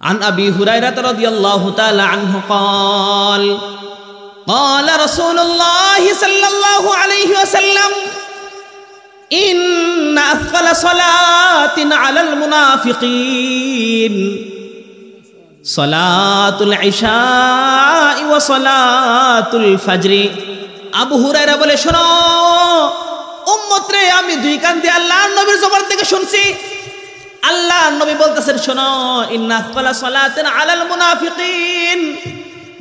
عن أبي هريرة رضي الله تعالى عنه قال قال رسول الله صلى الله عليه وسلم إن أثقل صلاة على المنافقين صلاة العشاء وصلاة الفجر আবু হুরায়রা বলে, শোনো উম্মত রে, আমি দুই কান দিয়ে আল্লাহর নবীর জবান থেকে শুনছি, আল্লাহর নবী বলতেছেন, শোনো, ইন্না আথকালা সালাতিন আলাল মুনাফিকিন,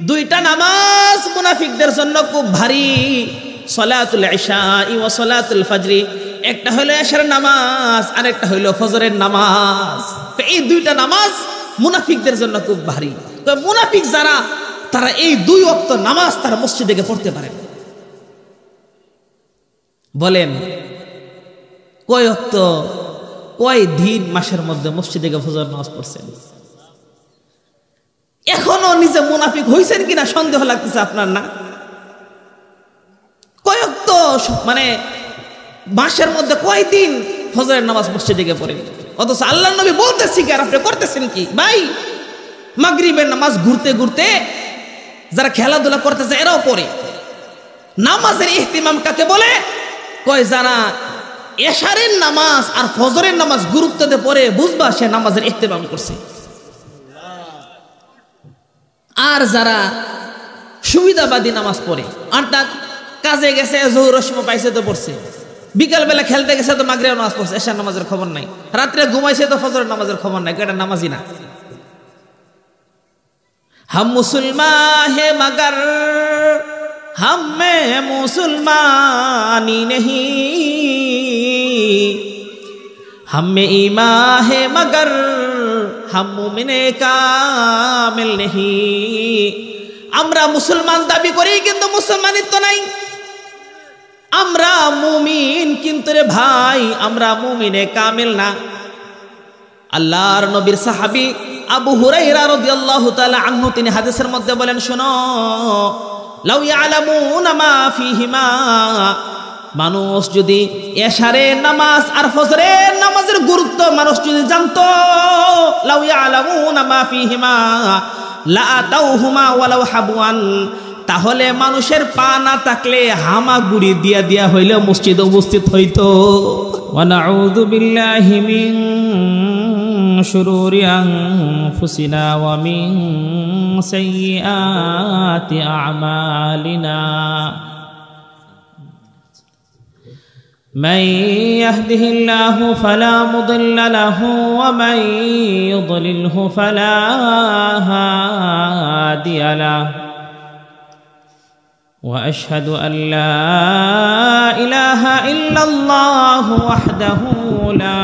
দুইটা নামাজ মুনাফিকদের জন্য খুব ভারী। সালাতুল ইশা ওয়া সালাতুল ফজর, একটা হলো এশার নামাজ আর একটা হলো ফজরের নামাজ। এই দুইটা নামাজ মুনাফিকদের জন্য খুব ভারী। তো মুনাফিক যারা, তারা এই দুই ওয়াক্ত নামাজ তারা মসজিদে গিয়ে পড়তে পারে। বলেন কয় ওয়াক্ত, কয় দিন মাসের মধ্যে মসজিদে গিয়ে ফজর নামাজ পড়ছেন? এখনো নিজে মুনাফিক হইছেন কিনা সন্দেহ লাগতেছে আপনার, না? কয় ওয়াক্ত মানে মাসের মধ্যে কয় দিন ফজরের নামাজ মসজিদে গিয়ে পড়েন? অথচ আল্লাহর নবী বলতেছি কি আর আপনি করতেছেন কি? ভাই, মাগরিবের নামাজ ঘুরতে ঘুরতে যারা খেলাধুলা করতেছে এরাও পড়ে। নামাজের ইহতিমাম কাকে বলে? কয় যারা এশারের নামাজ আর ফজরের নামাজ গুরুত্ব দিয়ে পড়ে, বুঝবা সে নামাজের ইহতিমাম করছে। আর যারা সুবিধাবাদী নামাজ পড়ে, অর্থাৎ কাজে গেছে জোহরের সময় পাইছে তো পড়ছে, বিকালবেলা খেলতে গেছে তো মাগরিবের নামাজ পড়ছে, এশার নামাজের খবর নাই, রাত্রে ঘুমাইছে তো ফজরের নামাজের খবর নাই, এটা নামাজি না। हम मुसलमान है मगर हम में मुसलमानी नहीं, हम में ईमान है मगर हम मुमिने कामिल नहीं। আমরা মুসলমান দাবি করি কিন্তু মুসলমানিত্ব নাই। আমরা মুমিন কিন্তু রে ভাই, আমরা মুমিনে কামিল না। আল্লাহর নবীর সাহাবী আবু হুরায়রা রাদিয়াল্লাহু তাআলা আনহু তিনি হাদিসের মধ্যে বলেন, শোনো, লাউ ইয়ালামুনা মা ফীহিমা, মানুষ যদি এশারের নামাজ আর ফজরের নামাজের গুরুত্ব মানুষ যদি জানতো, লাউ ইয়ালামুনা মা ফীহিমা লা আতাউহুমা ওয়ালাউ হাবওয়ান, তাহলে মানুষের পা না থাকলে হামাগুড়ি দিয়া দিয়া হইলে মসজিদে উপস্থিত হইতো। ওয়া নাউযু বিল্লাহি মিন শুরুরি আনফুসিনা ওয়া মিন সাইয়্যাতি আ'মালিনা, মান ইয়াহদিহিল্লাহু ফালা মুদিল্লা লাহু ওয়া মান ইউদ্লিলহু ফালা হাদিয়া লাহু। وأشهد أن لا إله إلا الله وحده لا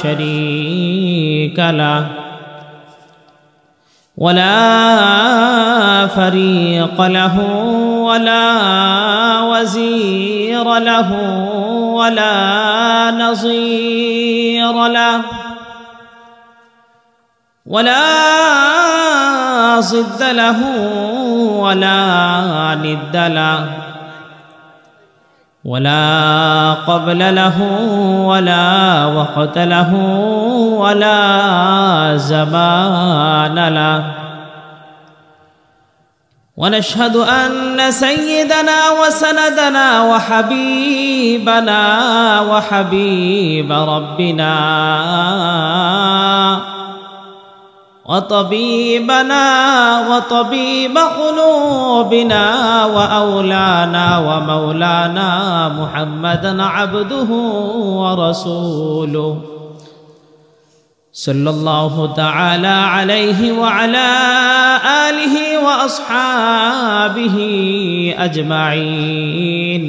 شريك له ولا فريق له ولا وزير له ولا نظير له ولا ضد له ولا ند له ولا قبل له ولا وقت له ولا زمان له. ونشهد أن سيدنا وسندنا وحبيبنا وحبيب ربنا وطبيبنا وطبيب قلوبنا وأولانا ومولانا محمدا عبده ورسوله صلى الله تعالى عليه وعلى آله وأصحابه أجمعين.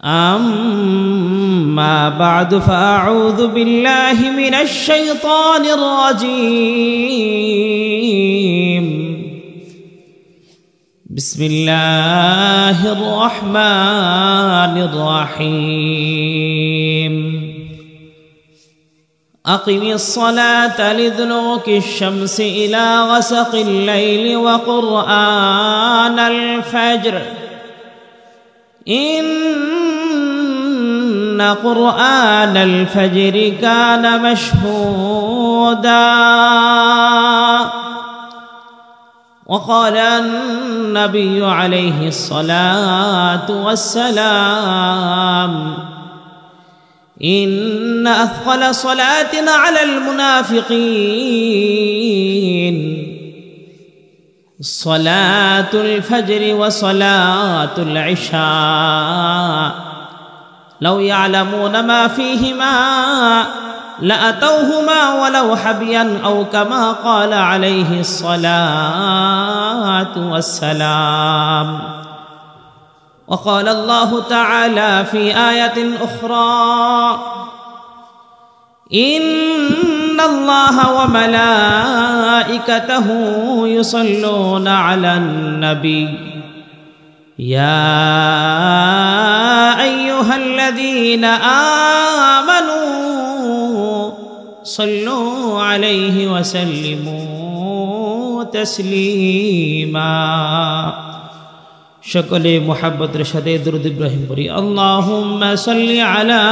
أما بعد فأعوذ بالله من الشيطان الرجيم. بسم الله الرحمن الرحيم. أقم الصلاة لدلوك الشمس إلى غسق الليل وقرآن الفجر إن قرآن الفجر كان مشهودا وقال النبي عليه الصلاة والسلام إن أثقل صلاة على المنافقين صلاة الفجر وصلاة العشاء لو يعلمون ما فيهما لأتوهما ولو حبيا أو كما قال عليه الصلاة والسلام. وقال الله تعالى في آية أخرى إن الله وملائكته يصلون على النبي يا أيها الذين آمنوا صلوا عليه وسلموا تسليما. সকলে মুহাব্বতের সাথে দরুদ ইব্রাহিম পড়ি। আল্লাহুম্মা সাল্লি আলা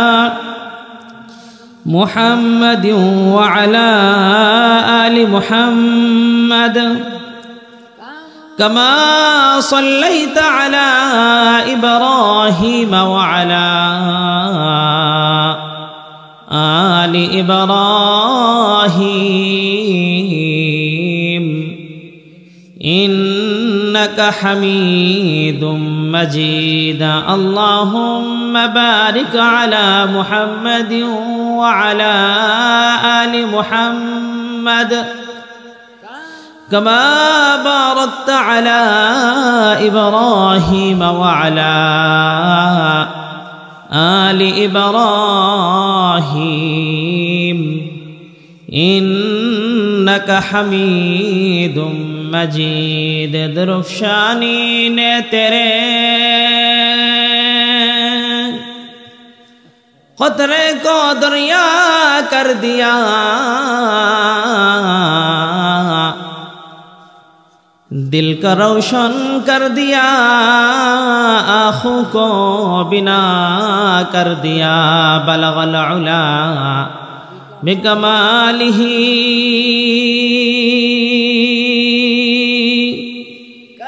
মুহাম্মাদ ওয়া আলা আলি মুহাম্মাদ কামা সাল্লাইতা আলা ইব্রাহিম ওয়া আলা আলি ইব্রাহিম إنك حميد مجيد. اللهم بارك على محمد وعلى آل محمد كما باركت على إبراهيم وعلى آل إبراهيم إنك حميد मजीद. दुरुफ़शानी ने तेरे क़तरे को दरिया कर दिया, दिल का रोशन कर दिया, आँखों को बिना कर दिया. बलगल उला बिकमालिही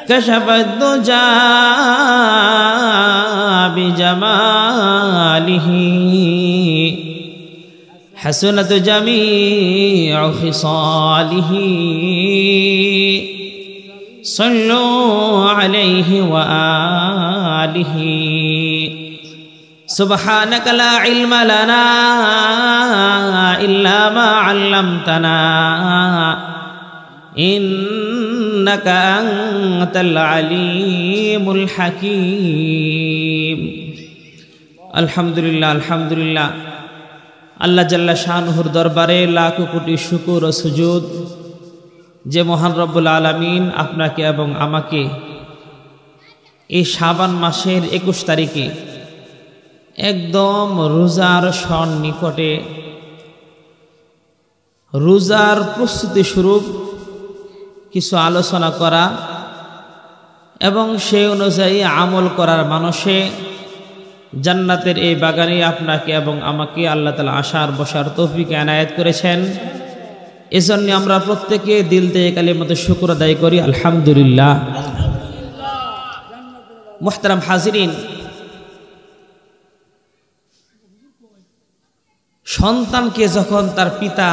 कशफ़त दुजा बिजमालिही हसनत जमीअ खिसालिही सल्लु अलैहि व आलिही. सुब्हानक ला इल्म लना इल्ला मा अल्लमतना इन्नका अंतल अलीमुल हकीम. अल्हम्दुलिल्लाह अल्हम्दुलिल्लाह. আল্লাহ জাল্লা শানুহুর দরবারে লাখো কোটি শুকর ও সুজুদ যে মহান রব্বুল আলামিন আপনাকে এবং আমাকে এই শাবান মাসের 21 তারিখে একদম রোজার সন্নিকটে রোজার প্রস্তুতি স্বরূপ কিছু আলোচনা করা এবং সেই অনুযায়ী আমল করার মানুষে জান্নাতের এই বাগানে আপনাকে এবং আমাকে আল্লাহ তাআলা আসার বসার তৌফিক এনায়েত করেছেন। এজন্য আমরা প্রত্যেকে দিল থেকে কালিমাতে শুকর আদায় করি আলহামদুলিল্লাহ। মুহতারাম হাজিরিন, সন্তানকে যখন তার পিতা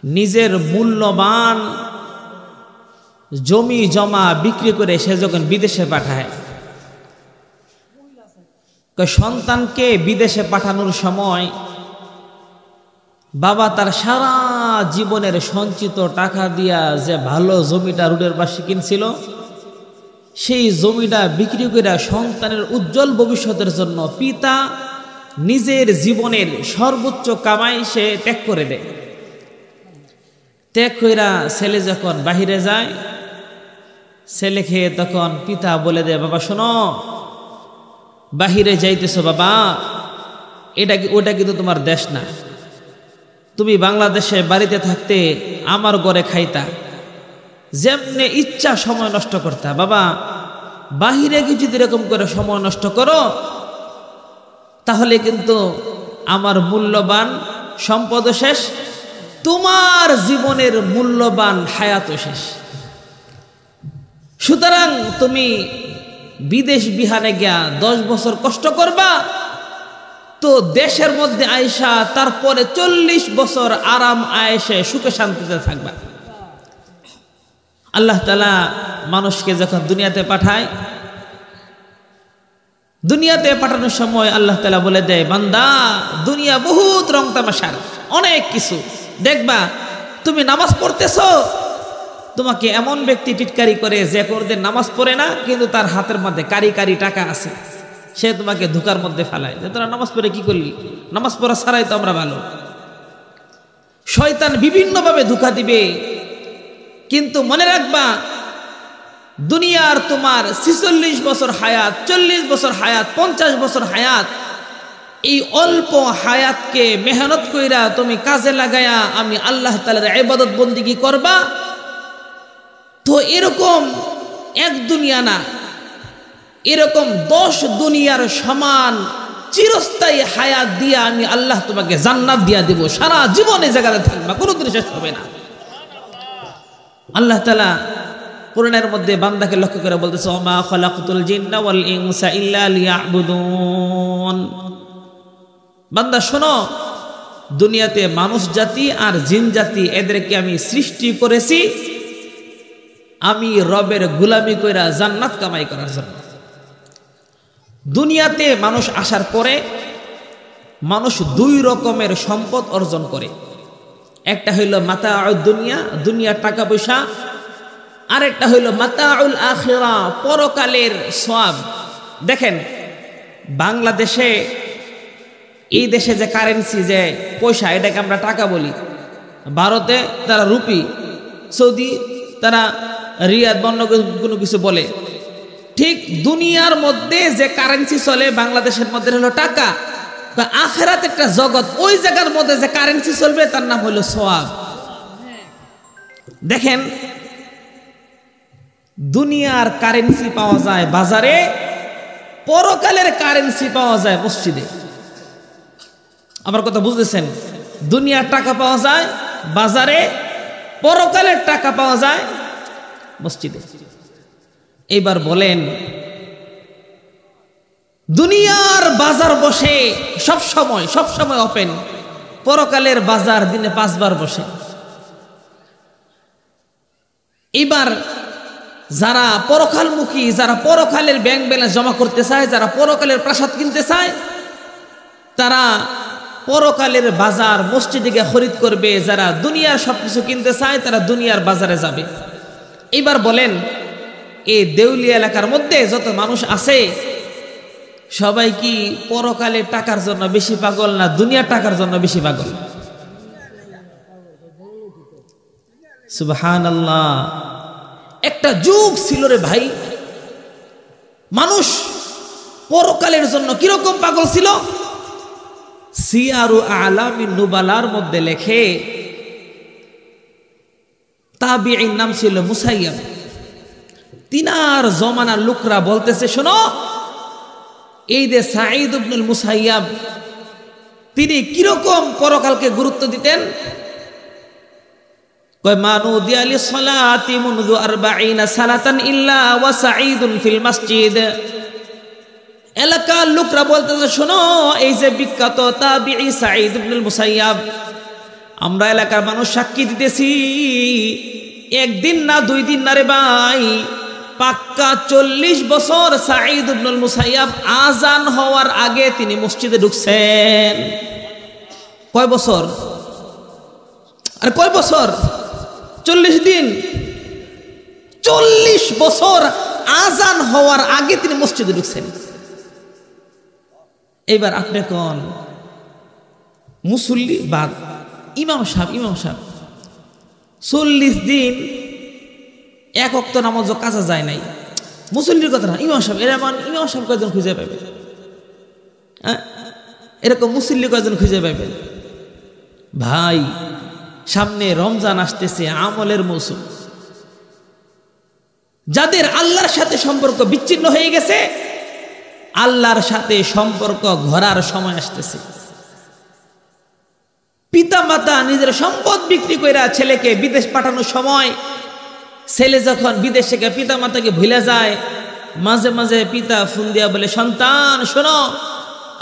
নিজের মূল্যবান জমি জমা বিক্রি করে সে যখন বিদেশে পাঠায়, সন্তানকে বিদেশে পাঠানোর সময় বাবা তার সারা জীবনের সঞ্চিত টাকা দিয়া যে ভালো জমিটা রোডের পাশে কিনছিল, সেই জমিটা বিক্রি করে সন্তানের উজ্জ্বল ভবিষ্যতের জন্য পিতা নিজের জীবনের সর্বোচ্চ কামাই সে ত্যাগ করে দেয়। ত্যাগ কইরা ছেলে যখন বাহিরে যায়, ছেলে খেয়ে তখন পিতা বলে দেয়, বাবা শোনো, বাহিরে যাইতেছো বাবা, ওটা কিন্তু তোমার দেশ না, তুমি বাংলাদেশে বাড়িতে থাকতে আমার ঘরে খাইতা, যেমনে ইচ্ছা সময় নষ্ট করতা, বাবা বাহিরে গিয়ে যদি এরকম করে সময় নষ্ট করো তাহলে কিন্তু আমার মূল্যবান সম্পদ শেষ, তোমার জীবনের মূল্যবান হায়াতও শেষ। সুতরাং তুমি বিদেশ বিহারে গিয়া 10 বছর কষ্ট করবা, তো দেশের মধ্যে আয়সা তারপরে 40 বছর আরাম আয়েশে সুখে শান্তিতে থাকবা। আল্লাহ তাআলা মানুষকে যখন দুনিয়াতে পাঠায়, দুনিয়াতে পাঠানোর সময় আল্লাহ তাআলা বলে দেয়, বান্দা দুনিয়া বহুত রং তামাশার, অনেক কিছু দেখবা। তুমি নামাজ পড়তেছো, তোমাকে এমন ব্যক্তি টিটকারি করে যে কোনদিন নামাজ পড়ে না, কিন্তু তার হাতের মধ্যে কারি কারি টাকা আছে, সে তোমাকে ধোঁকার মধ্যে ফেলায় যে তোরা নামাজ পড়ে কি করলি, নামাজ পড়া ছাড়াই তো আমরা ভালো। শয়তান বিভিন্নভাবে ধোঁকা দিবে, কিন্তু মনে রাখবা দুনিয়ার তোমার 46 বছর হায়াত, 40 বছর হায়াত, 50 বছর হায়াত, এই অল্প হায়াতকে মেহনত কইরা তুমি কাজে লাগায়া আমি আল্লাহ তাআলার ইবাদত বন্দেগী করবা, তো এরকম এক দুনিয়া না, এরকম 10 দুনিয়ার সমান চিরস্থায়ী হায়াত দিয়া আমি আল্লাহ তোমাকে জান্নাত দিয়া দিব। সারা জীবন এই জায়গাতে থাকবা, কোনোদিন শেষ হবে না। আল্লাহ তাআলা কোরআনের মধ্যে বান্দাকে লক্ষ্য করে বলতেছে, ওমা খালাকতুল জিন্না ওয়াল ইনসা ইল্লা লিয়াবুদুন। বান্দা শোনো, দুনিয়াতে মানুষ জাতি আর জিন জাতি এদেরকে আমি সৃষ্টি করেছি আমি রবের গোলামি কইরা জান্নাত কামাই করার জন্য। দুনিয়াতে মানুষ আসার পরে মানুষ 2 রকমের সম্পদ অর্জন করে। একটা হইল মাতাউদ দুনিয়া, দুনিয়ার টাকা পয়সা, আর একটা হইল মাতাউল আখিরা, পরকালের সওয়াব। দেখেন বাংলাদেশে, এই দেশে যে কারেন্সি, যে পয়সা, এটাকে আমরা টাকা বলি। ভারতে তারা রুপি, সৌদি তারা রিয়াদ, অন্য কোনো কিছু বলে। ঠিক দুনিয়ার মধ্যে যে কারেন্সি চলে বাংলাদেশের মধ্যে হলো টাকা। আখিরাত একটা জগৎ, ওই জায়গার মধ্যে যে কারেন্সি চলবে তার নাম হলো সওয়াব। দেখেন দুনিয়ার কারেন্সি পাওয়া যায় বাজারে, পরকালের কারেন্সি পাওয়া যায় মসজিদে। আমার কথা বুঝতেছেন? দুনিয়ার টাকা পাওয়া যায় বাজারে, পরকালের টাকা পাওয়া যায় মসজিদে। এবার বলেন, দুনিয়ার বাজার বসে সব সময় ওপেন, পরকালের বাজার দিনে 5 বার বসে। এবার যারা পরকালমুখী, যারা পরকালের ব্যাংক ব্যালেন্স জমা করতে চায়, যারা পরকালের প্রাসাদ কিনতে চায়, তারা পরকালের বাজার মসজিদে গিয়ে খরিদ করবে। যারা দুনিয়ার সবকিছু কিনতে চায় তারা দুনিয়ার বাজারে যাবে। এবার বলেন, এই দেউলিয়া এলাকার মধ্যে যত মানুষ আছে সবাই কি পরকালের টাকার জন্য বেশি পাগল না দুনিয়ার টাকার জন্য বেশি পাগল? সুবহানাল্লাহ। একটা যুগ ছিল রে ভাই, মানুষ পরকালের জন্য কিরকম পাগল ছিল। সিয়ারু আলামিন নুবালার মধ্যে লেখে, তাবিঈর নাম ছিল মুসাইয়াব। তিনার জমানার লোকরা বলতেছে, শোনো, এই যে সাঈদ ইবনুল মুসাইয়াব, তিনি কিরকম পরকালকে গুরুত্ব দিতেন। কয় মানুদিয়া লিসসালাতি মুনযু 40 সানাতান ইল্লা ওয়া সাঈদুন ফিল মসজিদ। এলাকার লোকরা বলতেছে, শোনো, এই যে বিখ্যাত তাবিঈ সাঈদ ইবনুল মুসাইয়াব, আমরা এলাকার মানুষ সাক্ষী দিতেছি, একদিন না 2 দিন না রে ভাই, পাক্কা 40 বছর সাঈদ ইবনুল মুসাইয়াব আজান হওয়ার আগে তিনি মসজিদে ঢুকছেন। কয় বছর? আর কয় বছর? 40 দিন। 40 বছর আজান হওয়ার আগে তিনি মসজিদে ঢুকছেন। এবার আপনি কোন মুসল্লি বাদ, ইমাম সাহেব 40 দিন এক ওয়াক্ত নামাজ কাজা যায় নাই। মুসল্লির কথা না, ইমাম সাহেব। ইমাম সাহেব কয়জন খুঁজে পাবেন? এরকম মুসল্লি কয়জন খুঁজে পাবেন? ভাই, সামনে রমজান আসতেছে, আমলের মৌসুম। যাদের আল্লাহর সাথে সম্পর্ক বিচ্ছিন্ন হয়ে গেছে, আল্লাহর সাথে সম্পর্ক গড়ার সময় আসতেছে। পিতা মাতা নিজের সম্পদ বিক্রি কইরা ছেলেকে বিদেশ পাঠানোর সময় ছেলে যখন বিদেশে গিয়ে পিতা মাতাকে ভুলে যায়, মাঝে মাঝে পিতা ফোন দিয়া বলে, সন্তান শোনো,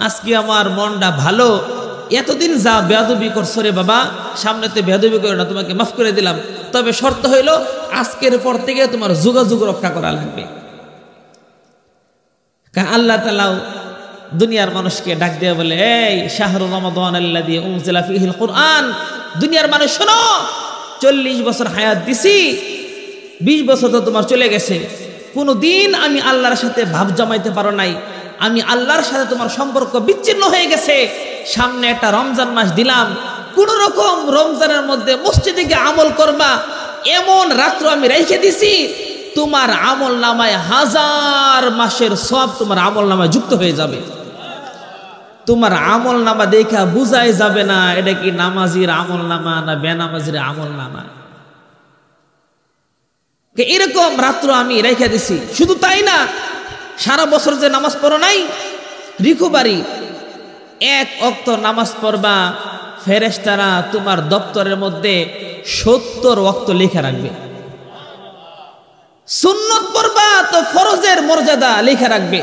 আজকে আমার মনটা ভালো, এতদিন যা বেয়াদবি করছো রে বাবা, সামনেতে বেয়াদবি করো না, তোমাকে মাফ করে দিলাম, তবে শর্ত হইল আজকের পর থেকে তোমার যোগাযোগ রক্ষা করা লাগবে। কারণ আল্লাহ তাআলাও দুনিয়ার মানুষকে ডাক দিয়ে বলে, এই শাহরু রমাদান আল্লাযী উনজিলা ফীহিল কুরআন, দুনিয়ার মানুষ শোনো, 40 বছর হায়াত দিছি, 20 বছর তো তোমার চলে গেছে, কোনদিন আমি আল্লাহর সাথে ভাব জমাইতে পারো নাই, আমি আল্লাহর সাথে তোমার সম্পর্ক বিচ্ছিন্ন হয়ে গেছে, সামনে একটা রমজান মাস দিলাম, কোন রকম রমজানের মধ্যে মসজিদে গিয়ে আমল করবা, এমন রাত্র আমি রেখে দিছি, তোমার আমল নামায় 1000 মাসের সব তোমার আমল নামায় যুক্ত হয়ে যাবে। তোমার আমল নামা দেখা বুঝাই যাবে না এটা কি নামাজির আমল নামা না বেনামাজির আমল নামা। এরকম রাত্র আমি রেখে দিছি। শুধু তাই না, সারা বছর যে নামাজ পড়ো নাই, রিকভারি 1 ওয়াক্ত নামাজ পড়বা, ফেরেশতারা তোমার দপ্তরের মধ্যে 70 ওয়াক্ত লিখে রাখবে। সুন্নত পড়বা তো ফরজের মর্যাদা লিখে রাখবে,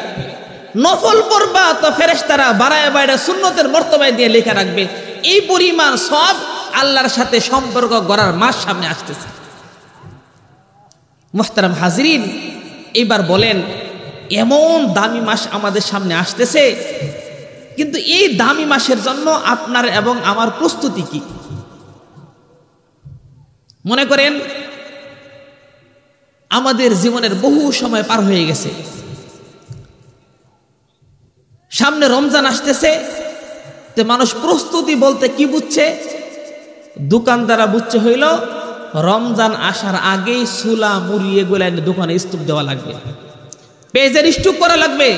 নফল পড়বা তো ফেরেশতারা বাড়ায় বাড়ায় সুন্নতের মর্তবায় দিয়ে লিখে রাখবে। এই পরিমাণ সব আল্লাহর সাথে সম্পর্ক গড়ার মাস সামনে আসতেছে। মুহতারাম হাজরিন, এবার বলেন, এমন দামি মাস আমাদের সামনে আসতেছে, কিন্তু এই দামি মাসের জন্য আপনার এবং আমার প্রস্তুতি কি? মনে করেন আমাদের জীবনের বহু সময় পার হয়ে গেছে, সামনে রমজান আসতেছে, তো মানুষ প্রস্তুতি বলতে কি বুঝছে? দোকানদারা বুঝছে হইল রমজান আসার আগেই সুলা মুড়ি এগুলো দোকানে স্টক দেওয়া লাগবে, পেঁয়াজের স্টক করা লাগবে,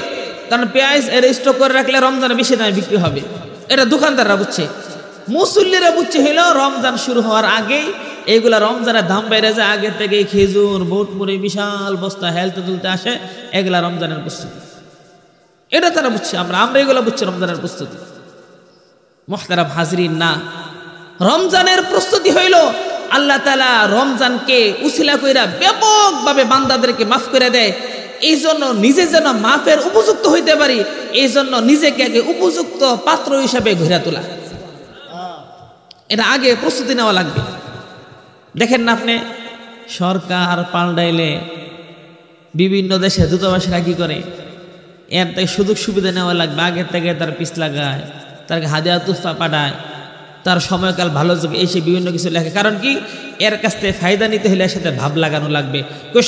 কারণ পেঁয়াজ এর স্টক করে রাখলে রমজানে বেশি দামে বিক্রি হবে। এটা দোকানদাররা বুঝছে। মুসল্লিরা বুঝছে হইল রমজান শুরু হওয়ার আগেই এইগুলা রমজানের দাম বেড়ে যায়, আগে থেকে খেজুর বুট মুড়ি বিশাল বস্তা হেলতে তুলতে আসে, এগুলা রমজানের প্রস্তুতি। এটা তারা বুঝছে, আমরা এগুলো বুঝছি রমজানের প্রস্তুতি। মুহতারাম হাজরিন, না, রমজানের প্রস্তুতি হইল আল্লাহ তাআলা রমজানকে উসিলা কইরা ব্যাপকভাবে বান্দাদেরকে মাফ করে দেয়। এই জন্য নিজে যেন মাফের উপযুক্ত হইতে পারি, এই জন্য নিজেকে আগে উপযুক্ত পাত্র হিসাবে ঘুরে তোলা, এটা আগে প্রস্তুতি নেওয়া লাগবে। দেখেন না আপনি, সরকার পাল্টাইলে বিভিন্ন দেশে দূতাবাসীরা কি করে, এর থেকে সুযোগ সুবিধা নেওয়া লাগবে, আগের থেকে তার পিছ লাগায়, তার হাদিয়া তুফা পাঠায়, তার সময়কাল ভালো যোগ এসে বিভিন্ন কিছু লেখে। কারণ কি, এর কাছ থেকে ফায়দা নিতে হলে এর সাথে ভাব লাগানো লাগবে।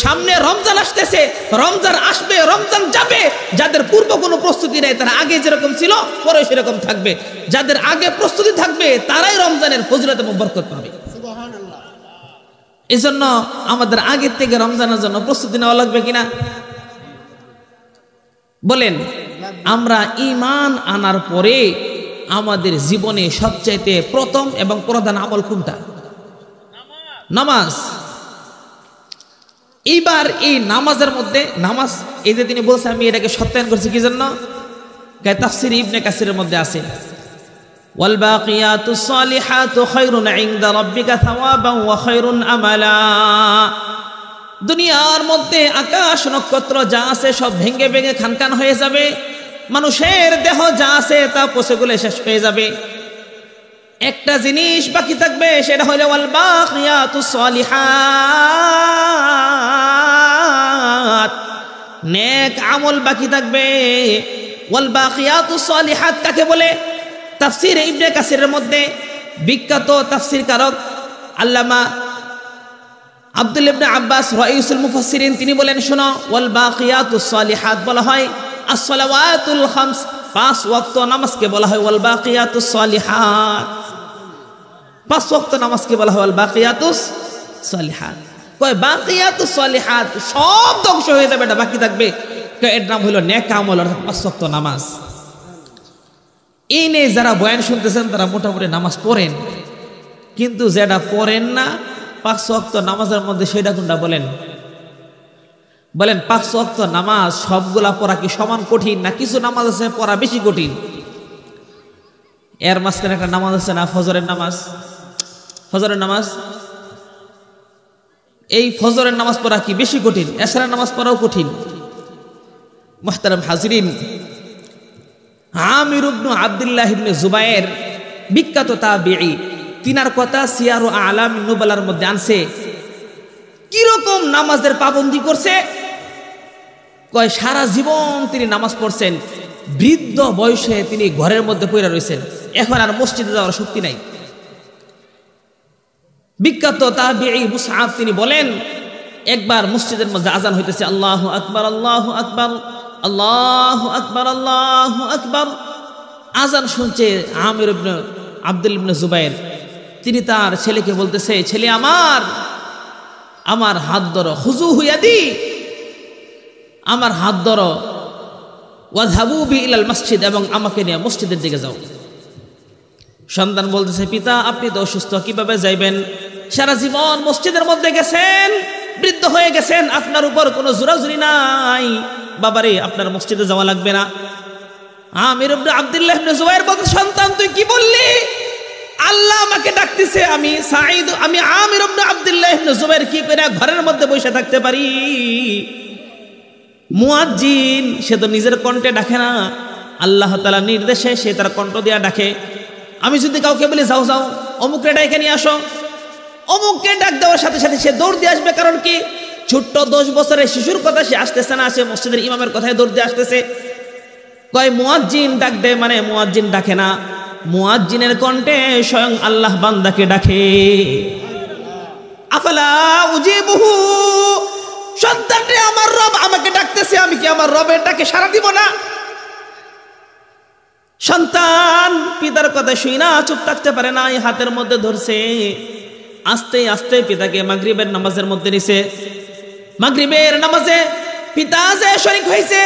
সামনে রমজান আসতেছে, রমজান আসবে, রমজান যাবে, যাদের পূর্ব কোনো প্রস্তুতি নেই তারা আগে যেরকম ছিল পরে সেরকম থাকবে, যাদের আগে প্রস্তুতি থাকবে তারাই রমজানের ফজিলত এবং বরকত পাবে। এই জন্য আমাদের আগের থেকে রমজানের জন্য প্রস্তুতি নেওয়া লাগবে কিনা বলেন? আমরা ঈমান আনার পরে আমাদের জীবনে সবচাইতে প্রথম এবং প্রধান আমল কোনটা? নামাজ। এইবার এই নামাজের মধ্যে, নামাজ এই যে তিনি বলছেন, আমি এটাকে সত্যায়ন করছি কি জন্য? তাফসীর ইবনে কাসিরের মধ্যে আছে, ওয়াল বাকিয়াতুস সালিহাতু খায়রুন ইনদা রাব্বিকা সাওয়াবান ওয়া খায়রুন আমালা। দুনিয়ার মধ্যে আকাশ নক্ষত্র যা আছে সব ভেঙে ভেঙে খানখান হয়ে যাবে, মানুষের দেহ যা আছে তা পচে গলে শেষ হয়ে যাবে, একটা জিনিস বাকি থাকবে, সেটা হলো ওয়াল বাকিয়াতুস সালিহাত, নেক আমল বাকি থাকবে। ওয়াল বাকিয়াতুস সালিহাত কাকে বলে? তাফসীর ইবনে কাসিরের মধ্যে বিখ্যাত তাফসীর কারক আল্লামা আব্দুল ইবনে আব্বাস রাইসুল মুফাসসিরিন তিনি বলেন, শোনো, ওয়াল বাকিয়াতুস সালিহাত বলা হয় as-salawatul khams, 5 ওয়াক্ত নামাজকে বলা হয় ওয়াল বাকিয়াতুস সালিহাত। 5 ওয়াক্ত নামাজকে বলা হয় ওয়াল বাকিয়াতুস সালিহাত। কয় বাকিয়াতুস সালিহাত সব ধ্বংস হয়ে যাবে, এটা বাকি থাকবে, এর নাম হলো নেক আমল, অর্থাৎ 5 ওয়াক্ত নামাজ। এই নিয়ে যারা বয়ান শুনতেছেন তারা মোটামুটি নামাজ পড়েন, কিন্তু যেটা পড়েন না 5 ওয়াক্ত নামাজের মধ্যে সেটা কোনটা বলেন? বলেন 5 ওয়াক্ত নামাজ সবগুলা পড়া কি সমান কঠিন, না কিছু নামাজ আছে পড়া বেশি কঠিন? এর মাঝখানে একটা নামাজ আছে না, ফজরের নামাজ। ফজরের নামাজ এই ফজরের নামাজ পড়া কি বেশি কঠিন? এশারের নামাজ পড়াও কঠিন। মুহতারাম হাজিরিন, আমির ইবনে আব্দুল্লাহ ইবনে জুবায়ের বিখ্যাত তাবিঈ, তিনার কথা সিয়ারু আলামিন নুবালার মধ্যে আনছে। কিরকম নামাজের পাবন্দি করছে? কয় সারা জীবন তিনি নামাজ পড়ছেন, বৃদ্ধ বয়সে তিনি ঘরের মধ্যে পড়ে রয়েছেন, এখন আর মসজিদে যাওয়ার শক্তি নাই। বিখ্যাত তাবিঈ মুসআব তিনি বলেন, একবার মসজিদের মধ্যে আজান হইতেছে, আল্লাহু আকবার আল্লাহু আকবার আল্লাহু আকবার আল্লাহু আকবার। আজান শুনছে আমির ইবনে আব্দুল ইবনে জুবায়ের। তিনি তার ছেলেকে বলতেছে, ছেলে আমার হাত ধরো, হুজু হুয়াদি, আমার হাত ধরো, ওয়াযহাবু বি ইলাল মসজিদ, এবং আমাকে নিয়ে মসজিদের দিকে যাও। সন্তান বলতেছে, পিতা আপনি তো অসুস্থ, কিভাবে যাইবেন? সারা জীবন মসজিদের মধ্যে গেছেন, বৃদ্ধ হয়ে গেছেন, আপনার উপর কোনো জোরাজুরি নাই, বাবারে আপনার মসজিদে যাওয়া লাগবে না। আমির ইবনে আব্দুল্লাহ ইবনে জুবায়ের বলতে, সন্তান তুই কি বললি? আল্লাহ আমাকে ডাকতেছে, আমি আমির ইবনে আব্দুল্লাহ ইবনে জুবায়ের কি করে ঘরের মধ্যে বসে থাকতে পারি? মুয়াজ্জিন সে তো নিজের কণ্ঠে ডাকে না, আল্লাহ তাআলা নির্দেশে সে তার কণ্ঠ দিয়া ডাকে। আমি যদি কাউকে বলি যাও যাও অমুককে ডাকে নিয়ে আসো, অমুককে ডাক দেওয়ার সাথে সাথে সে দৌড় দিয়ে আসবে। কারণ কি? ছোট্ট 10 বছরের শিশুর কথা সে আসতেছে না, সে মসজিদের ইমামের কথায় দৌড় দিয়ে আসতেছে। কয় মুয়াজ্জিন ডাক দেয়, মানে মুয়াজ্জিন ডাকে না, মুয়াজ্জিনের কণ্ঠে স্বয়ং আল্লাহ বান্দাকে ডাকে। আফালা উজিবুহু, সন্তান রে আমার রব আমাকে ডাকতেছে, আমি কি আমার রবের ডাকে সাড়া দিব না? সন্তান পিতার কথা শুই না চুপ থাকতে পারে না, হাতের মধ্যে ধরছে, আস্তে আস্তে পিতাকে মাগরিবের নামাজের মধ্যে নিছে। মাগরিবের নামাজে পিতা যে শরীক হয়েছে,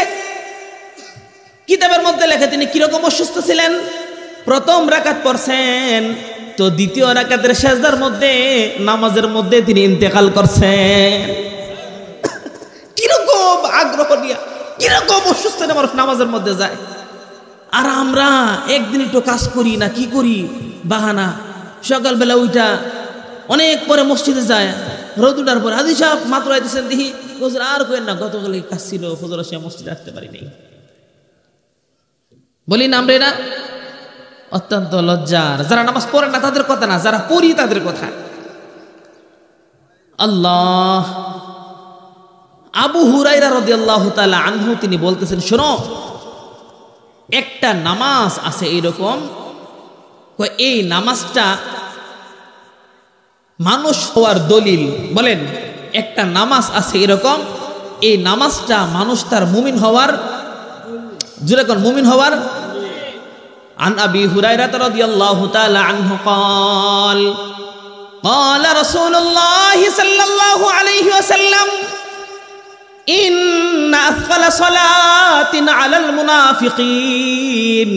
কিতাবের মধ্যে লেখা তিনি কিরকম অসুস্থ ছিলেন। প্রথম রাকাত পড়ছেন, তো দ্বিতীয় রাকাতের সেজদার মধ্যে নামাজের মধ্যে তিনি ইন্তেকাল করছেন। কিরকম আগ্রহ নিয়ে, কিরকম অসুস্থ মানুষ নামাজের মধ্যে যায়। আর আমরা একদিন একটু কাজ করি না, কি করি? বাহানা। সকালবেলা উঠা অনেক পরে মসজিদে যায়, রোদ উঠার পর হাজি সাহেব মাত্র আইতেছেন, দেখি হুজুর আর কইেন না, গতকালই কাজ ছিল, হুজুর সে মসজিদে আসতে পারিনি। বলি না আমরা, এরা অত্যন্ত লজ্জার। যারা নামাজ পড়ে না তাদের কথা না, যারা পড়ি তাদের কথা। আল্লাহ, আবু হুরায়রা রাদিয়াল্লাহু তাআলা আনহু তিনি বলতেছেন, শোনো, একটা নামাজ আছে এইরকম, এই নামাজটা মানুষ হওয়ার দলিল। বলেন, একটা নামাজ আছে এরকম, এই নামাজটা মানুষ তার মুমিন হওয়ার, যেরকম মুমিন হওয়ার। আন আবি হুরায়রা রাদিয়াল্লাহু তাআলা আনহু قال قال رسول الله صلى الله عليه وسلم إن أثقل صلاة على المنافقين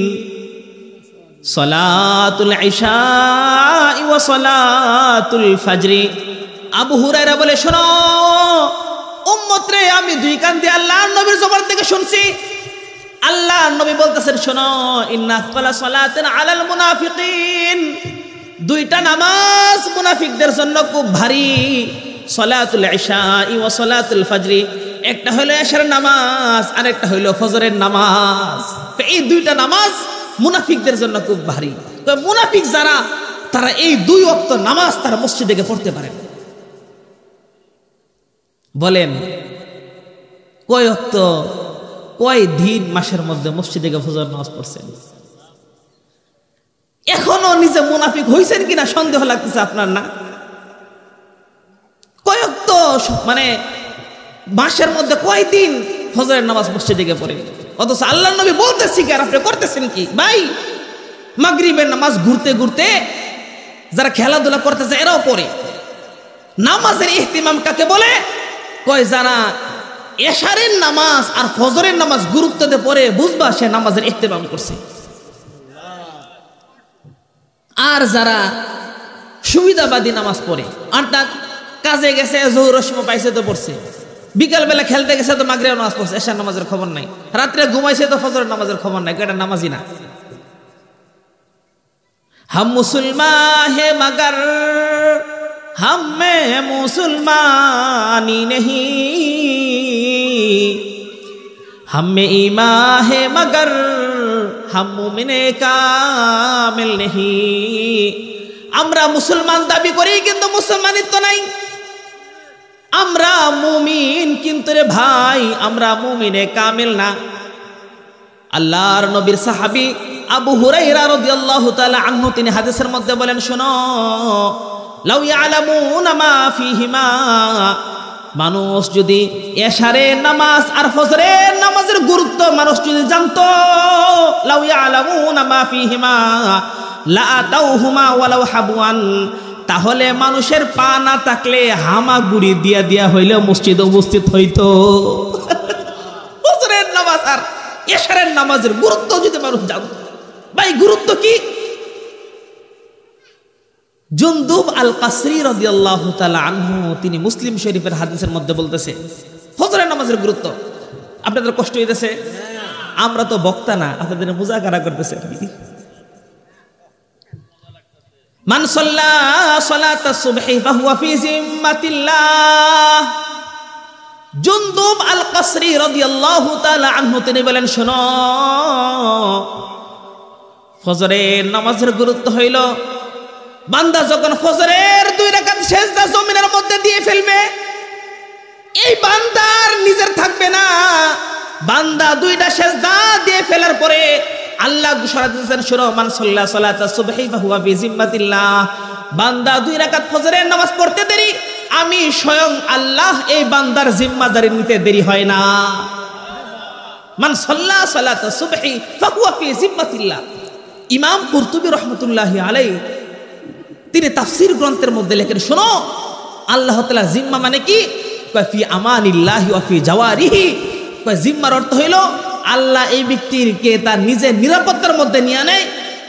صلاة العشاء وصلاة الفجر। আবু হুরায়রা বলে, শোনো উম্মত রে, আমি দুই কান দিয়ে আল্লাহর নবীর জবান থেকে শুনছি। আল্লাহর নবী বলতেছেন, শোনো, ইন্না আথকালা সালাতিন আলাল মুনাফিকিন, দুইটা নামাজ মুনাফিকদের জন্য খুব ভারী। সালাতুল ইশা ওয়া সালাতুল ফজর, একটা হলো এশার নামাজ আর একটা হলো ফজরের নামাজ। এই দুইটা নামাজ মুনাফিকদের জন্য খুব ভারী। তো মুনাফিক যারা, তারা এই 2 ওয়াক্ত নামাজ তারা মসজিদে গিয়ে পড়তে পারেন। বলেন কয় ওয়াক্ত, কয় দিন মাসের মধ্যে মসজিদে গিয়ে ফজর নামাজ পড়ছেন? এখনো নিজে মুনাফিক হইছেন কিনা সন্দেহ লাগতেছে আপনার, না? কয় ওয়াক্ত মানে মাসের মধ্যে কয় দিন ফজরের নামাজ মসজিদে গিয়ে পড়ে? অথচ আল্লাহর নবী বলতেছি কি আর আপনি করতেছেন কি? ভাই, মাগরিবের নামাজ ঘুরতে ঘুরতে যারা খেলাধুলা করতেছে এরাও পড়ে। নামাজের ইহতিমাম কাকে বলে? কয় যারা এশারের নামাজ আর ফজরের নামাজ গুরুত্ব দিয়ে পড়ে, বুঝবা সে নামাজের ইহতিমাম করছে। আর যারা সুবিধাবাদী নামাজ পড়ে, অর্থাৎ কাজে গেছে, জোহরের সময় পাইছে তো পড়ছে, বিকালবেলা খেলতে গেছে তো মাগরিবের নামাজ পড়ছে, এশার নামাজের খবর নাই, রাত্রে ঘুমাইছে তো ফজরের নামাজের খবর নাই, এটা নামাজই না। হাম মুসলমান হে মগর हम में मुसलमानी नहीं, हम में ईमान है मगर हम मुमिने कामिल नहीं। আমরা মুসলমান দাবি করি কিন্তু মুসলমানিত্ব নাই। আমরা মুমিন কিন্তু রে ভাই আমরা মুমিনে কামিল না। আল্লাহর নবীর সাহাবী আবু হুরায়রা রাদিয়াল্লাহু তাআলা আনহু তিনি হাদিসের মধ্যে বলেন, শোনো, লাউ ইয়ালামুনা মা ফিহিমা, মানুষ যদি এশারের নামাজ আর ফজরের নামাজের গুরুত্ব মানুষ যদি জানতো, লাউ ইয়ালামুনা মা ফিহিমা লা আতাউহুমা ওয়ালাউ হাবওয়ান, তাহলে মানুষের পা না থাকলে হামাগুড়ি দিয়া দিয়া হইলে মসজিদে উপস্থিত হইতো। ফজরের নামাজ আর এশারের নামাজের গুরুত্ব যদি মানুষ জানতো, ভাই গুরুত্ব কি? জুনদুব আল কাসরি রাদিয়াল্লাহু তাআলা আনহু তিনি মুসলিম শরীফের হাদিসের মধ্যে বলতেছে ফজরের নামাজের গুরুত্ব। আপনাদের কষ্ট হইতেছে? আমরা তো বক্তা না, আপনাদের মুজাকারা করতেছে। মান সাল্লা সালাতাস সুবহি ফাহুয়া ফি জিম্মাতিল্লাহ। জুনদুব আল কাসরি রাদিয়াল্লাহু তাআলা আনহু তিনি বলেন, শোনো, ফজরের নামাজের গুরুত্ব হইল বান্দা যখন ফজরের 2 রাকাত সিজদা জমিনের মধ্যে দিয়ে ফেলবে, এই বান্দার নিজের থাকবে না। বান্দা 2টা সিজদা দিয়ে ফেলার পরে আল্লাহ ঘোষণা দিয়েছেন, শোনো, মান সাল্লা সালাতাস সুবহি ফাহুয়া ফি জিম্মাতিল্লাহ। বান্দা 2 রাকাত ফজরের নামাজ পড়তে দেরি, আমি স্বয়ং আল্লাহ এই বান্দার জিম্মাদারি নিতে দেরি হয় না। মান সাল্লা সালাতাস সুবহি ফাহুয়া ফি জিম্মাতিল্লাহ। ইমাম কুরতুবী রাহমাতুল্লাহি আলাইহি তিনি তাফসীর গ্রন্থের মধ্যে লেখেন, শোনো, আল্লাহ তাআলা জিম্মা মানে কি? কয় ফি আমানিল্লাহি ওয়া ফি জাওয়ারিহি। কয় জিম্মার অর্থ হইল আল্লাহ এই ব্যক্তিকে তার নিজের নিরাপত্তার মধ্যে নিয়ে নেয়।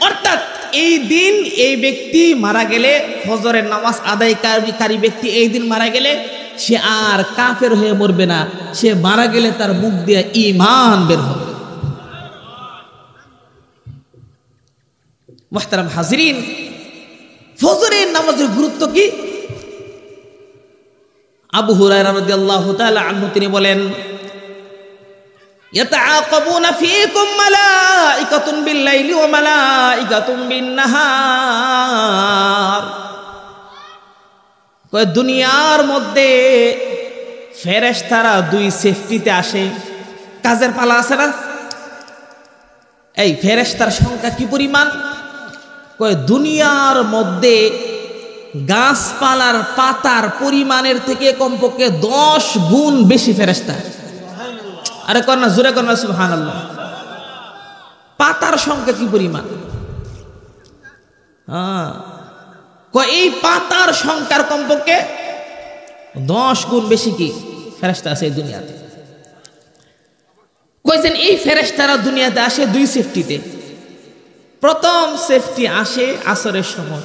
অর্থাৎ এই দিন এই ব্যক্তি মারা গেলে, ফজরের নামাজ আদায়কারী ব্যক্তি এই দিন মারা গেলে সে আর কাফের হয়ে মরবে না, সে মারা গেলে তার মুখ দিয়ে ঈমান বের হবে। মুহতারাম হাজিরিন, ফজরের নামাজের গুরুত্ব কি? আবু হুরায়রা রাদিয়াল্লাহু তাআলা আনহু তিনি বলেন, ইয়াতাআকাবুনা ফীকুম মালাইকাতুন বিল-লাইলি ওয়া মালাইকাতুন বিন-নাহার। কয় দুনিয়ার মধ্যে ফেরেশতারা 2 সেফটিতে আসে, কাজের পালা আছে না? এই ফেরেশতার সংখ্যা কি পরিমাণ? কয় দুনিয়ার মধ্যে গাছপালার পাতার পরিমাণের থেকে কমপক্ষে 10 গুণ বেশি ফেরেশতা। আরে কর না, জোরে কর না, সুবহানাল্লাহ। পাতার সংখ্যা কি পরিমাণ? কয় এই পাতার সংখ্যার কমপক্ষে 10 গুণ বেশি কি ফেরেশতা আছে এই দুনিয়াতে। কইছেন এই ফেরেশতারা দুনিয়াতে আসে 2 সেফটিতে। প্রথম সেফটি আসে আসরের সময়।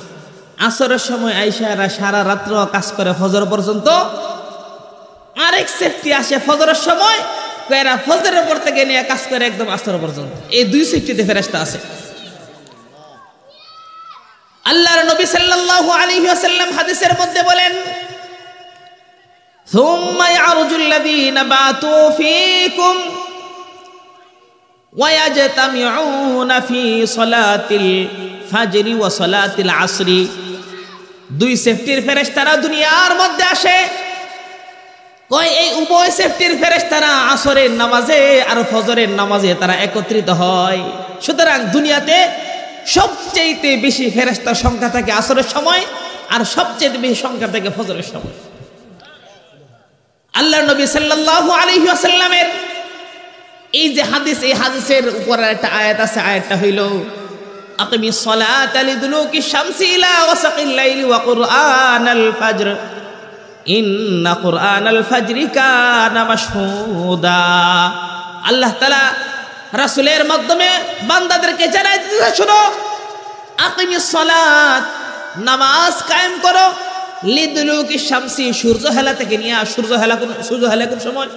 আসরের সময় আইসা এরা সারা রাত্র কাজ করে ফজর পর্যন্ত। আরেক সেফটি আসে ফজরের সময়, এরা ফজরের পর থেকে নিয়ে কাজ করে একদম আসর পর্যন্ত। এই 2 সেফটিতে ফেরেশতা আছে। আল্লাহর নবী সাল্লাল্লাহু আলাইহি ওয়াসাল্লাম হাদিসের মধ্যে বলেন, সুম্মা ইয়ারজুল লাযীনা বাতু ফীকুম ওয়ায়াজতামিউনা ফি সালাতিল ফাজরি ওয়া সালাতিল আসরি। 2 সেফটির ফেরেশতারা দুনিয়ার মধ্যে আসে। কয় এই উভয় সেফটির ফেরেশতারা আসরের নামাজে আর ফজরের নামাজে তারা একত্রিত হয়। সুতরাং দুনিয়াতে সবচেয়ে বেশি ফেরেশতার সংখ্যা থাকে আসরের সময়, আর সবচেয়ে বেশি সংখ্যা থাকে ফজরের সময়। আল্লাহর নবী সাল্লাল্লাহু আলাইহি ওয়াসাল্লামের এই যে হাদিস, এই হাদিসের উপর একটা আয়াত আছে। আয়াতটা হইল, আকিমিস সালাতা লিদুলুকিশ শামসি ইলা ওয়াসাকিল লাইলি ওয়া কুরআনাল ফাজর ইন্না কুরআনাল ফাজরি কানা মাশহুদা। আল্লাহ তাআলা রাসূলের মাধ্যমে বান্দাদেরকে জানাই দিতেছে, শোনো, আকিমিস সালাত, নামাজ কায়েম করো, লিদুলুকিশ শামসি, সূর্য হেলা থেকে নিয়ে। সূর্য হেলা কোন সময়?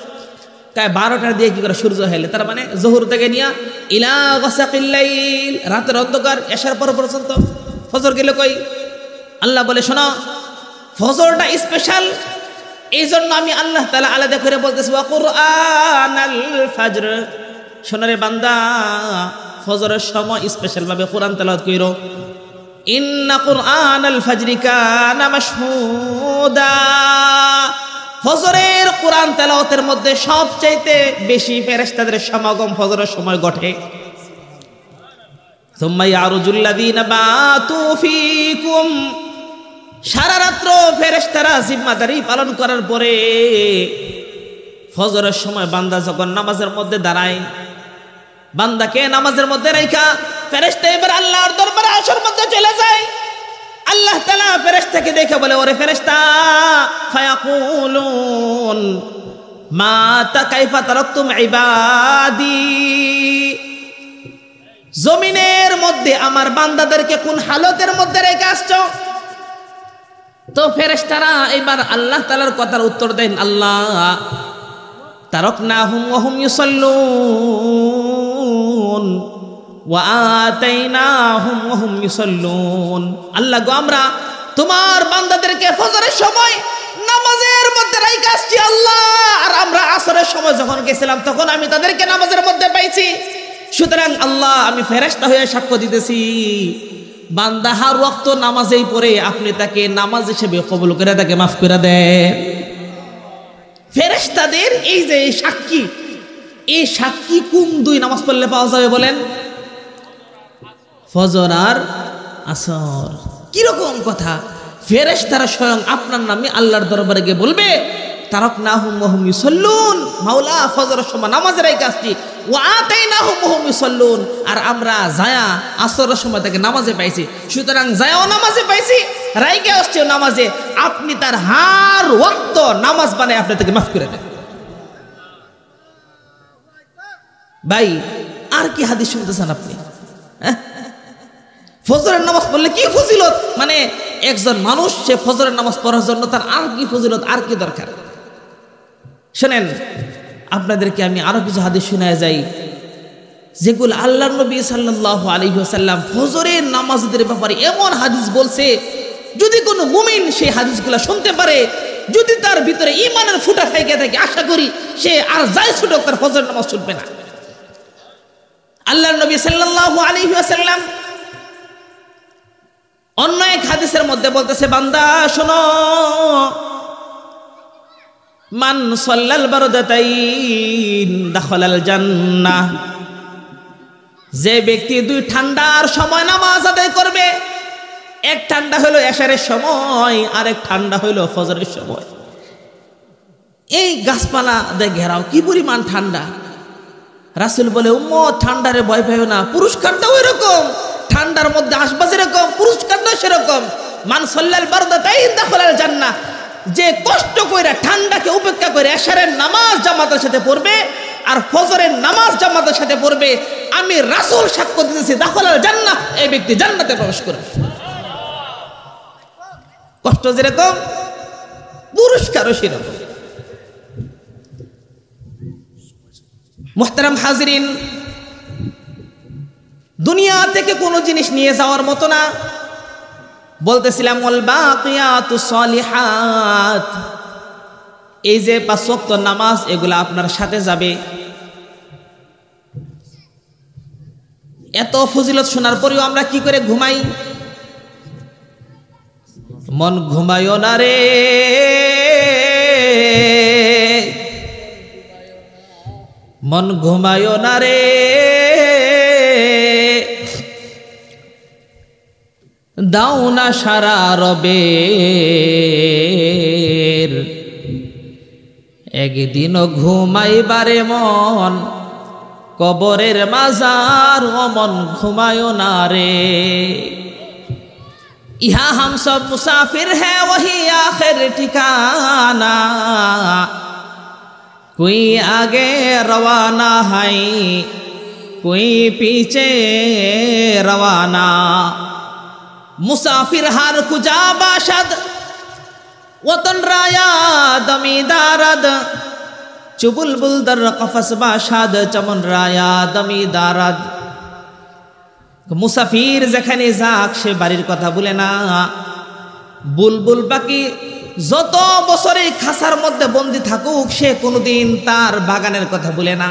12টার দিয়ে কি করে সূর্য হেলে, তার মানে জোহর থেকে নিয়ে ইলা গাসাকিল লাইল, রাতের অন্ধকার, এশার পর পর্যন্ত। ফজর গেলে কই? আল্লাহ বলে, শোনো, ফজরটা স্পেশাল, এই জন্য আমি আল্লাহ তাআলা আলাদা করে বলতেছি ওয়া কুরআনাল ফাজর, সোনারে বান্দা ফজরের সময় স্পেশাল ভাবে কোরআন তেলাওয়াত কইরো। ইন্না কুরআনাল ফাজরি কানা মাশহুদা, ফজরের কোরআন তেলাওয়াতের মধ্যে সবচাইতে বেশি ফেরেশতাদের সমাগম ফজরের সময় ঘটে। সুম্মা ইয়ারুজুল লাযিনা বাতু ফীকুম, সারা রাত্র ফেরেশতারা জিম্মাদারি পালন করার পরে ফজরের সময় বান্দা যখন নামাজের মধ্যে দাঁড়ায়, বান্দাকে নামাজের মধ্যে রাইখা ফেরেশতা এবার আল্লাহর দরবারে আরশের মধ্যে চলে যায়। আল্লাহ তাআলা ফেরেশতাকে দেখে বলে, ওরে ফেরেশতা, ফায়াকুলুন মা কাইফা তারাকতুম ইবাদি, জমিনের মধ্যে আমার বান্দাদেরকে কোন হালতের মধ্যে রেখে আসছো? তো ফেরেশতারা এবার আল্লাহ তাআলার কথার উত্তর দেন, আল্লাহ তারাকনাহুম ওয়া হুম ইউসাল্লুন ওয়া আতাইনাহুম ওয়া হুম ইউসাল্লুন। আল্লাহ গো, আমরা তোমার বান্দাদেরকে ফজরের সময় নামাজের মধ্যে রাইখা আসছি আল্লাহ, আর আমরা আসরের সময় যখন গেছিলাম তখন আমি তাদেরকে নামাজের মধ্যে পাইছি। সুতরাং আল্লাহ, আমি ফেরেশতা হয়ে সাক্ষ্য দিতেছি, বান্দা হার ওয়াক্ত নামাজেই পড়ে, আপনি তাকে নামাজ হিসেবে কবুল করে তাকে মাফ করে দেন। ফেরেশতাদের এই যে সাক্ষী, এই সাক্ষী কোন দুই নামাজ পড়লে পাওয়া যাবে বলেন? ফজর আর আসর। কিরকম কথা? ফেরেশতারা স্বয়ং আপনার নামে আল্লাহর দরবারে গিয়ে বলবে, তারাকনাহুম ওয়া হুম ইউসাল্লুন, মাওলা ফজরের সময় নামাজে রাইখা আসছি, ওয়া আতাইনাহুম ওয়া হুম ইউসাল্লুন, আর আমরা যায়া আসরের সময় তাকে নামাজে পাইছি। সুতরাং যায়াও নামাজে পাইছি, রাইখা আসছেও নামাজে, আপনি তার হার ওয়াক্ত নামাজ বানায় আপনি তাকে মাফ করে দেন। ভাই, আর কি হাদিস শুনতেছেন আপনি? ফজরের নামাজ পড়লে কি ফজিলত, মানে একজন মানুষ সে ফজরের নামাজ পড়ার জন্য তার আর কি ফজিলত, আর কি দরকার? শুনেন, আপনাদেরকে আমি আরো কিছু হাদিস শোনায় যাই, যেগুলো আল্লাহর নবী সাল্লাল্লাহু আলাইহি ওয়াসাল্লাম ফজরের নামাজীদের ব্যাপারে এমন হাদিস বলছে, যদি কোনো মুমিন সেই হাদিসগুলো শুনতে পারে, যদি তার ভিতরে ঈমানের ফুটা থেকে থাকে, আশা করি সে আর যাই ছুটুক তার ফজরের নামাজ ছুটবে না। আল্লাহর নবী সাল্লাল্লাহু আলাইহি ওয়াসাল্লাম অন্য এক হাদিসের মধ্যে বলতেছে, বান্দা শোনো, মান সাল্লাল বারদাতাইন দাখালাল জান্নাহ, যে ব্যক্তি দুই ঠান্ডার সময় নামাজ আদায় করবে, এক ঠান্ডা হলো এশারের সময়, আর এক ঠান্ডা হলো ফজরের সময়। এই গাছপালা দিয়ে ঘেরাও, কি পরিমাণ ঠান্ডা। রাসূল বলে, উম্মত ঠান্ডারে ভয় পাইও না, পুরস্কারটাও এরকম, ঠান্ডার মধ্যে আসবা যেরকম পুরস্কারটা সেরকম। মান সাল্লাল বারদাতাইন দাখালাল জান্নাহ, যে কষ্ট কইরা ঠান্ডাকে উপেক্ষা করে এশারের নামাজ জামাতের সাথে পড়বে আর ফজরের নামাজ জামাতের সাথে পড়বে, আমি রাসূল সাক্ষ্য দিতেছি, দাখালাল জান্নাহ, এই ব্যক্তি জান্নাতে প্রবেশ করবে। কষ্ট যেরকম পুরস্কারও সেরকম। মুহতারাম হাজিরিন, দুনিয়া থেকে কোনো জিনিস নিয়ে যাওয়ার মতো না। বলতেছিলাম ওয়াল বাকিয়াতুস সালিহাত, এই যে 5 ওয়াক্ত নামাজ, এগুলা আপনার সাথে যাবে। এত ফজিলত শোনার পরেও আমরা কি করে ঘুমাই? মন ঘুমায়ো না রে, মন ঘুমায়ো না রে, দাও না সারা রবের, একদিনও ঘুমাইবারে মন, কবরের মাজার অমন ঘুমায়ো না রে। ইহা হাম সব মুসাফির হ্যাঁ ওহি আখির ঠিকানা, कोई आगे रवाना है कोई पीछे रवाना, मुसाफिर हर कुजा बाशद वतन राया दमी दारद, चुबुलबुल दर कफस बाशद चमन राया दमी दारद। মুসাফির যেখানে যাক সে বাড়ির কথা বলে না, বুলবুল পাখি যত বছরে খাঁচার মধ্যে বন্দি থাকুক সে কোনোদিন তার বাগানের কথা ভুলে না।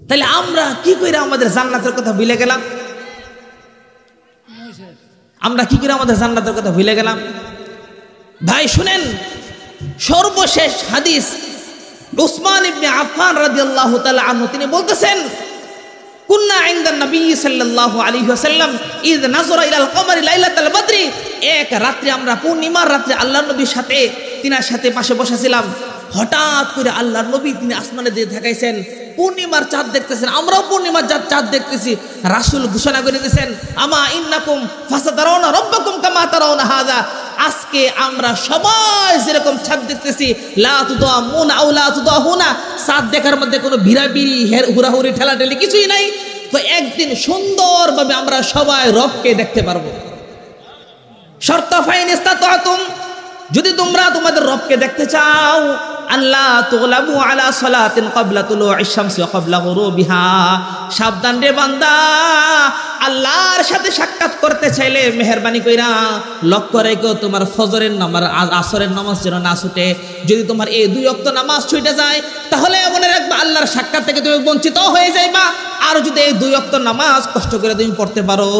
তাহলে আমরা কি করে আমাদের জান্নাতের কথা ভুলে গেলাম? আমরা কি করে আমাদের জান্নাতের কথা ভুলে গেলাম? ভাই শুনেন, সর্বশেষ হাদিস উসমান ইবনে আফফান রাদিয়াল্লাহু তাআলা আনহু তিনি বলতেছেন, কুন্না ইনদান নবী সাল্লাল্লাহু আলাইহি ওয়াসাল্লাম ইয নাযরা ইলাল কমারি লাইলাতাল বদরি। এক রাত্রে আমরা পূর্ণিমার রাত্রে আল্লাহর নবীর সাথে তিনার সাথে পাশে বসেছিলাম। হঠাৎ করে আল্লাহর নবী তিনি আসমানে দিয়ে দেখাইছেন, পূর্ণিমার চাঁদ দেখতেছেন, আমরাও পূর্ণিমার চাঁদ দেখতেছি। রাসূল ঘোষণা করে দিয়েছেন, আমা ইন্নাকুম ফাসাতারাউনা রাব্বাকুম কামা তারাউনা হাযা। আজকে আমরা সবাই যেরকম চাঁদ দেখতেছি, লা তুদামুনা আও লা তুদাহুনা, চাঁদ দেখার মধ্যে কোনো ভিড়াভিড়ি হুড়াহুড়ি ঠেলাঠেলি কিছুই নাই। তো একদিন সুন্দরভাবে আমরা সবাই রবকে দেখতে পারবো। শর্ত ফাইন ইস্তাতাতুম, যদি তোমরা তোমাদের রবকে দেখতে চাও, আল্লাহ তুগলাবু আলা সালাতিন ক্বাবলা তুলুইশ শামসি ওয়া ক্বাবলা গুরুবিহা। সাবধান রে বান্দা, আল্লাহর সাথে সাক্ষাৎ করতে চাইলে মেহেরবানি কইরা লক্ষ্য রেখো তোমার ফজরের নামাজ আসরের নামাজ যেন না ছুটে। যদি তোমার এই 2 ওয়াক্ত নামাজ ছুটে যায় তাহলে মনে রাখবা আল্লাহর সাক্ষাৎ থেকে তুমি বঞ্চিত হয়ে যাইবা। আর যদি এই 2 ওয়াক্ত নামাজ কষ্ট করে তুমি পড়তে পারো,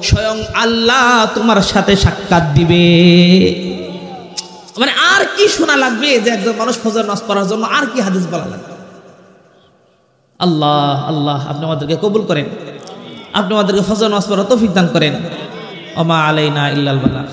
স্বয়ং আল্লাহ তোমার সাথে সাক্ষাৎ দিবে। মানে আর কি শোনা লাগবে যে একজন মানুষ ফজর নামাজ পড়ার জন্য আর কি হাদিস বলা লাগবে? আল্লাহ আল্লাহ আপনি আমাদেরকে কবুল করেন, আপনি আমাদেরকে ফজর নামাজ পড়ার তৌফিক দান করেন। ওমা আলাইনা ইল্লাল বালাগ।